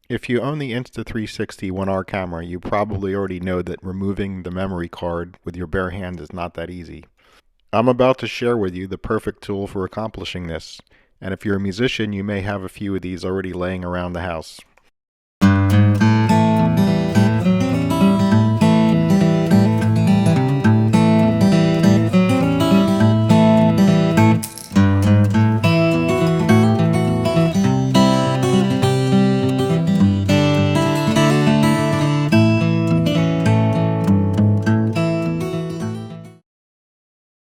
If you own the Insta360 One R camera, you probably already know that removing the memory card with your bare hand is not that easy. I'm about to share with you the perfect tool for accomplishing this, and if you're a musician, you may have a few of these already laying around the house.